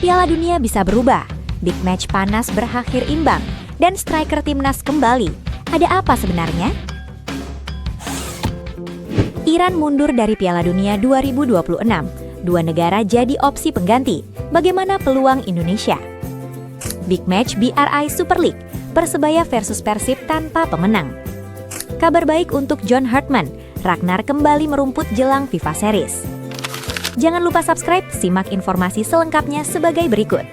Piala Dunia bisa berubah, big match panas berakhir imbang, dan striker timnas kembali. Ada apa sebenarnya? Iran mundur dari Piala Dunia 2026. Dua negara jadi opsi pengganti. Bagaimana peluang Indonesia? Big match BRI Super League, Persebaya versus Persib tanpa pemenang. Kabar baik untuk John Hartman, Ragnar kembali merumput jelang FIFA Series. Jangan lupa subscribe, simak informasi selengkapnya sebagai berikut.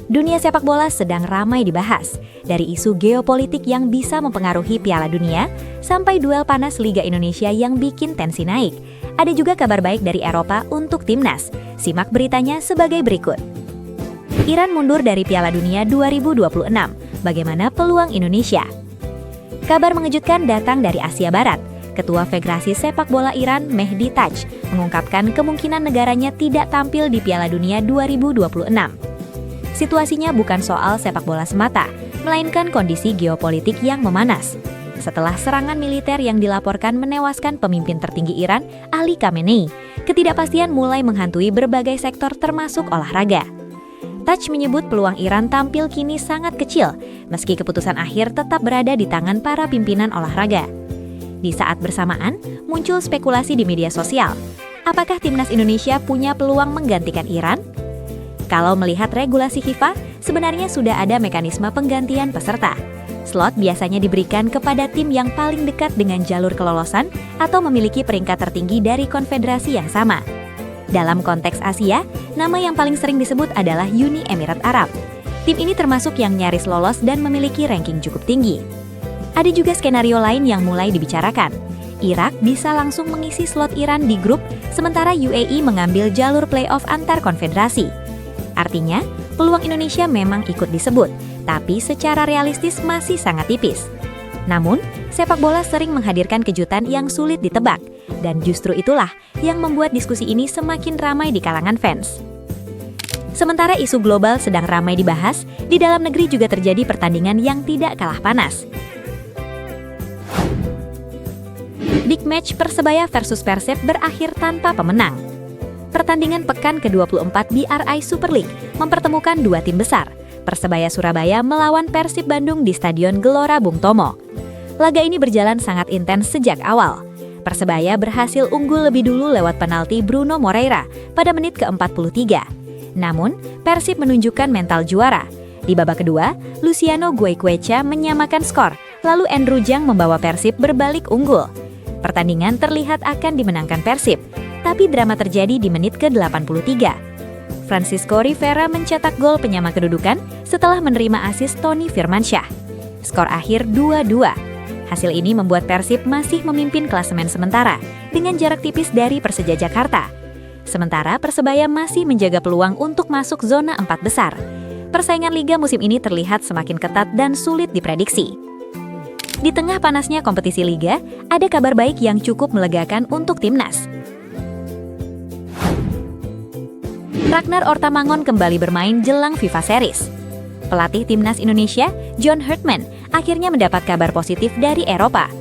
Dunia sepak bola sedang ramai dibahas, dari isu geopolitik yang bisa mempengaruhi Piala Dunia, sampai duel panas Liga Indonesia yang bikin tensi naik. Ada juga kabar baik dari Eropa untuk timnas. Simak beritanya sebagai berikut. Iran mundur dari Piala Dunia 2026. Bagaimana peluang Indonesia? Kabar mengejutkan datang dari Asia Barat. Ketua Federasi Sepak Bola Iran, Mehdi Taj, mengungkapkan kemungkinan negaranya tidak tampil di Piala Dunia 2026. Situasinya bukan soal sepak bola semata, melainkan kondisi geopolitik yang memanas. Setelah serangan militer yang dilaporkan menewaskan pemimpin tertinggi Iran, Ali Khamenei, ketidakpastian mulai menghantui berbagai sektor termasuk olahraga. Taj menyebut peluang Iran tampil kini sangat kecil, meski keputusan akhir tetap berada di tangan para pimpinan olahraga. Di saat bersamaan, muncul spekulasi di media sosial. Apakah timnas Indonesia punya peluang menggantikan Iran? Kalau melihat regulasi FIFA, sebenarnya sudah ada mekanisme penggantian peserta. Slot biasanya diberikan kepada tim yang paling dekat dengan jalur kelolosan atau memiliki peringkat tertinggi dari konfederasi yang sama. Dalam konteks Asia, nama yang paling sering disebut adalah Uni Emirat Arab. Tim ini termasuk yang nyaris lolos dan memiliki ranking cukup tinggi. Ada juga skenario lain yang mulai dibicarakan. Irak bisa langsung mengisi slot Iran di grup, sementara UAE mengambil jalur playoff antar konfederasi. Artinya, peluang Indonesia memang ikut disebut, tapi secara realistis masih sangat tipis. Namun, sepak bola sering menghadirkan kejutan yang sulit ditebak, dan justru itulah yang membuat diskusi ini semakin ramai di kalangan fans. Sementara isu global sedang ramai dibahas, di dalam negeri juga terjadi pertandingan yang tidak kalah panas. Big match Persebaya versus Persib berakhir tanpa pemenang. Pertandingan pekan ke-24 BRI Super League mempertemukan dua tim besar, Persebaya Surabaya melawan Persib Bandung di Stadion Gelora Bung Tomo. Laga ini berjalan sangat intens sejak awal. Persebaya berhasil unggul lebih dulu lewat penalti Bruno Moreira pada menit ke-43. Namun, Persib menunjukkan mental juara. Di babak kedua, Luciano Guequecha menyamakan skor, lalu Andrew Jang membawa Persib berbalik unggul. Pertandingan terlihat akan dimenangkan Persib, tapi drama terjadi di menit ke-83. Francisco Rivera mencetak gol penyama kedudukan setelah menerima asis Tony Firmansyah. Skor akhir 2-2. Hasil ini membuat Persib masih memimpin klasemen sementara dengan jarak tipis dari Persija Jakarta. Sementara Persebaya masih menjaga peluang untuk masuk zona 4 besar. Persaingan liga musim ini terlihat semakin ketat dan sulit diprediksi. Di tengah panasnya kompetisi liga, ada kabar baik yang cukup melegakan untuk timnas. Ragnar Ortamangon kembali bermain jelang FIFA Series. Pelatih timnas Indonesia, John Hartman, akhirnya mendapat kabar positif dari Eropa.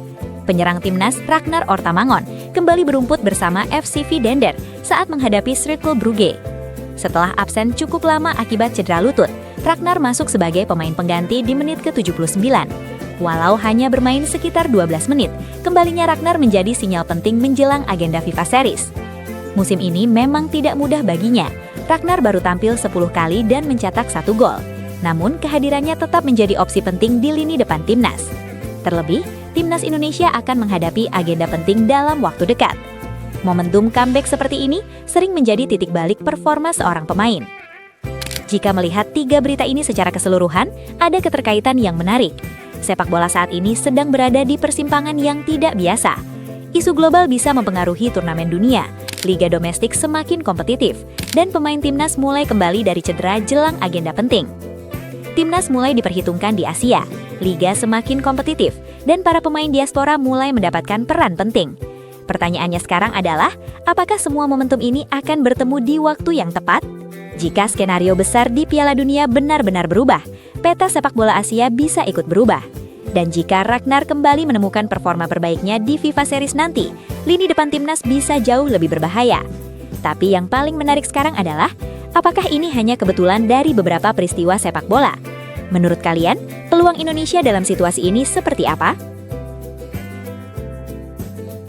Penyerang timnas Ragnar Ortamangon kembali berumput bersama FCV Dender saat menghadapi Cercle Brugge. Setelah absen cukup lama akibat cedera lutut, Ragnar masuk sebagai pemain pengganti di menit ke-79. Walau hanya bermain sekitar 12 menit, kembalinya Ragnar menjadi sinyal penting menjelang agenda FIFA Series. Musim ini memang tidak mudah baginya. Ragnar baru tampil 10 kali dan mencetak 1 gol. Namun kehadirannya tetap menjadi opsi penting di lini depan timnas. Terlebih, timnas Indonesia akan menghadapi agenda penting dalam waktu dekat. Momentum comeback seperti ini sering menjadi titik balik performa seorang pemain. Jika melihat 3 berita ini secara keseluruhan, ada keterkaitan yang menarik. Sepak bola saat ini sedang berada di persimpangan yang tidak biasa. Isu global bisa mempengaruhi turnamen dunia, liga domestik semakin kompetitif, dan pemain timnas mulai kembali dari cedera jelang agenda penting. Timnas mulai diperhitungkan di Asia, liga semakin kompetitif, dan para pemain diaspora mulai mendapatkan peran penting. Pertanyaannya sekarang adalah, apakah semua momentum ini akan bertemu di waktu yang tepat? Jika skenario besar di Piala Dunia benar-benar berubah, peta sepak bola Asia bisa ikut berubah. Dan jika Ragnar kembali menemukan performa terbaiknya di FIFA Series nanti, lini depan timnas bisa jauh lebih berbahaya. Tapi yang paling menarik sekarang adalah, apakah ini hanya kebetulan dari beberapa peristiwa sepak bola? Menurut kalian, peluang Indonesia dalam situasi ini seperti apa?